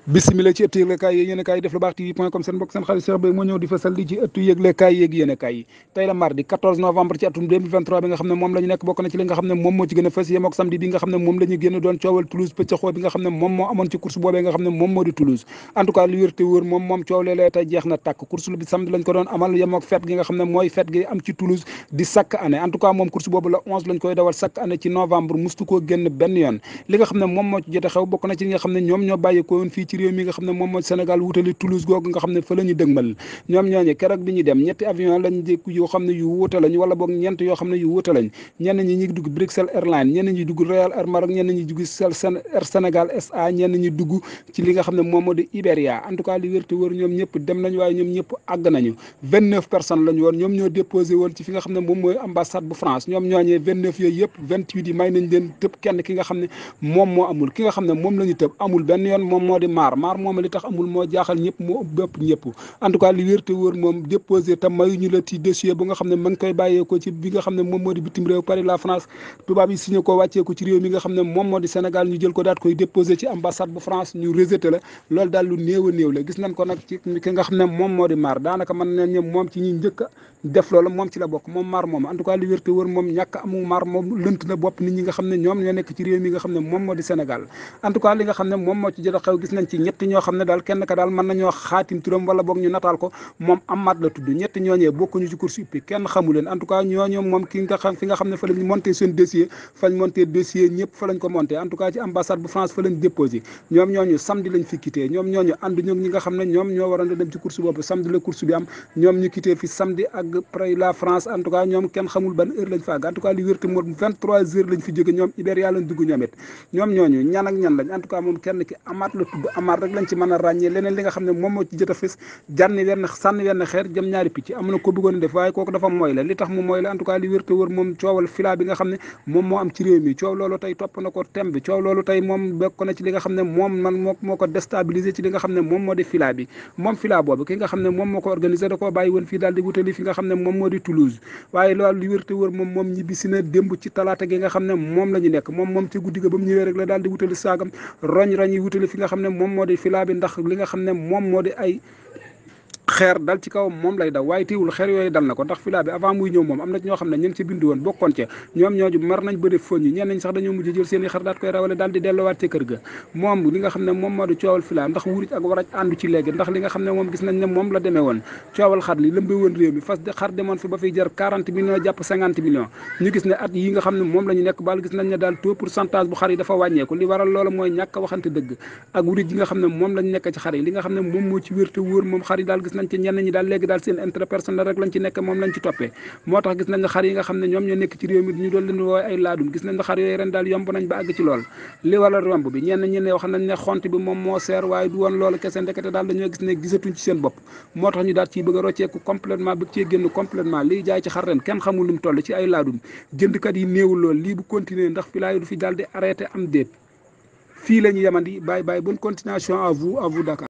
bisimila ci ëttu yëglekaay yi yéenekaay yi def lu baax tv.com seen mbokk seen xarit Cheikh Bey moo ñëw di fasal li ci ëttu yëglekaay yeeg yéenekaay yi tey la mardi 14 novembre ci atum 2023 bi nga xam ne moom la ñu nekk bokk na ci li nga xam ne moom moo ci gën a fës yem ak samedi bi nga xam ne moom la ñu génn doon coowal Toulouse pëccëxoo bi nga xam ne moom moo amoon ci course boobee nga xam ne moom moo di Toulouse en tout cas li wér te wóor moom coow léeg-léeg tey jeex na tàkk course bi samedi lañ ko doon amal yem ak fête gi nga xam ne mooy fête gi am ci Toulouse di chaque année en tout cas moom course boobu la 11 lañ koy dawal chaque année ci novembre mustu koo génn benn yoon li nga xam ne moom moo ci jote xew bokk na ci li nga xam ne ñoom ñoo bàyyikoo woon fii ci réew mi nga xam ne moom Sénégal wutali Toulouse googu nga xam ne fa la ñu dëgmal ñoom ñooñu keroog bi ñu dem ñetti avion lañ jékku yoo xam ne yu wuute lañ wala boog ñeent yoo xam ne yu wuute lañ ñenn ñi ñi dugg Bruxelles Airlines ñenn ñi dugg Royal Air Maroc ñenn ñi dugg Air Sénégal SA ñenn ñi dugg ci li nga xam ne moom moo di Iberia en tout cas li wér te wër ñoom ñëpp dem nañ waaye ñoom ñëpp àgg nañu 29 personnes lañu woon ñoom ñoo déposé woon ci fi nga xam ne moom mooy ambassade bu France ñoom ñooñee 29 yooyu yëpp 28 yi may nañ leen tëb kenn ki nga xam ne moom moo amul ki nga xam ne moom la ñu tëb amul benn yoon moom moo di maar moom li tax amul moo jaaxal ñëpp moo bëpp ñëpp en tout cas li wér te wóor moom déposé te mayuñu la ci dossier bu nga xam ne ma ngi koy bàyyeekoo ci bi nga xam ne moom moo di bitim réew Paris la France tubaab yi signé ko wàccee ko ci réew mi nga xam ne moom moo di Sénégal ñu jël ko daat koy déposé ci ambassade bu France ñu rejeté la loolu daal lu néew a néew la gis nañ ko nag ci ki nga xam ne moom moo di maar daanaka mën nañ ne moom ci ñi njëkk a def loolu moom ci la bokk moom maar moom en tout cas li wér te wóor moom ñàkk amu maar moom lënt na bopp nit ñi nga xam ne ñoom ñoo nekk ci réew mi nga xam ne moom moo di Sénégal en tout cas li nga xam ne moom moo ci jot a xew gis nañ ci ñett ñoo xam ne daal kenn ka daal mën nañoo xaatim turam wala boog ñu nataal ko moom Amath la tudd ñett ñooñee bokkuñu ci course hippique kenn xamu leen en tout cas ñooñu moom ki nga xam fi nga xam ne fa lañ monté seen dossier fañ monté dossier ñëpp fa lañ ko monté en tout cas ci ambassade bu France fa lañ déposé ñoom ñooñu samedi lañ fi quitté ñoom ñooñu ànd ñoom ñi nga xam ne ñoom ñoo waroon a dem ci course boobu samedi la course bi am ñoom ñu quitté fi samedi ak près la France en tout cas ñoom kenn xamul ban heure lañ fa àgg en tout cas li wérte moom 23 heures lañ fi jóge ñoom Iberia lañ dugg ñoom it ñoom ñooñu ñan ak ñan lañ en tout cas moom kenn ki Amath la tudd Amath rek lañ ci mën a ràññee leneen li nga xam ne moom moo ci jot a fës sànni wenn xeer jëm ñaari picc am na ko bëggoon def waaye kooku dafa mooy la li tax mu mooy la en tout cas li wér te wër moom coowal fila bi nga xam ne moom moo am ci réew mi coow loolu tey topp na ko tem bi coow loolu tey moom bokk na ci li nga xam ne moom moo ko déstabiliser ci li nga xam ne moom moo di fila bi moom fila boobu ki nga xam ne moom moo ko organisé da koo bàyyi woon fii daal di wutali fi nga xam ne moom moo di Toulouse waaye loolu li wér te wër moom ñibbisi na démb ci talaata gi nga xam ne moom la ñu nekk moom ci guddi ga ba mu ñëwee rek la daal di wutali saagam roñ yi wutali fi nga xam ne moom moo di fila bi ndax li nga xam ne moom moo di ay xeer dal ci kaw moom lay daw waaye teewul xeer yooyu dal na ko ndax fila bi avant muy ñëw moom am na ñoo xam ne ñu ngi ci bindu woon bokkoon ca ñoom ñooju mar nañ bëri foñ yi ñenn ñi sax dañoo mujj jël seen i xar daat koy rawale daal di delluwaat ca kër ga moom li nga xam ne moom moo di coowal fila ndax wuruj ak waraj àndu ci léegi ndax li nga xam ne moom gis nañ ne moom la demee woon coowal xar li lëmbe woon réew mi fas xar demoon fi ba fiy jar 40 millions jàpp 50 millions ñu gis ne at yi nga xam ne moom la ñu nekk baal gis nañ ne daal taux pourcentage bu xar yi dafa wàññeeku li waral loolu mooy ñàkk waxante dëgg ak wuruj yi nga xam ne moom lañ nekk ci xar yi li nga xam ne moom moo ci wér te wóor moom xar yi daal gis nañ ci ñenn ñi daal léegi daal seen intérêt personnel rek lañ ci nekk moom lañ ci toppee moo tax gis nañ ne xar yi nga xam ne ñoom ñoo nekk ci réew mi ñu doon leen woowe ay laadum gis nañ ne xar yooyu ren daal yomb nañ ba àgg ci lool li wala romb bi ñenn ñi ne wax nañ ne xont bi moom moo seer waaye du woon loolu kese ndekete daal dañoo gis ne gisatuñ ci seen bopp moo tax ñu daal ciy bëgg a rocceeku complètement bëgg cee génn complètement liy jaay ci xar ren kenn xamul lu mu toll ci ay laadum jëndkat yi néewul lool lii bu continuer ndax fi laay du fi daal di arrêté am déet fii la ñu yemandi bàyyi bonne continuation à vous Dakar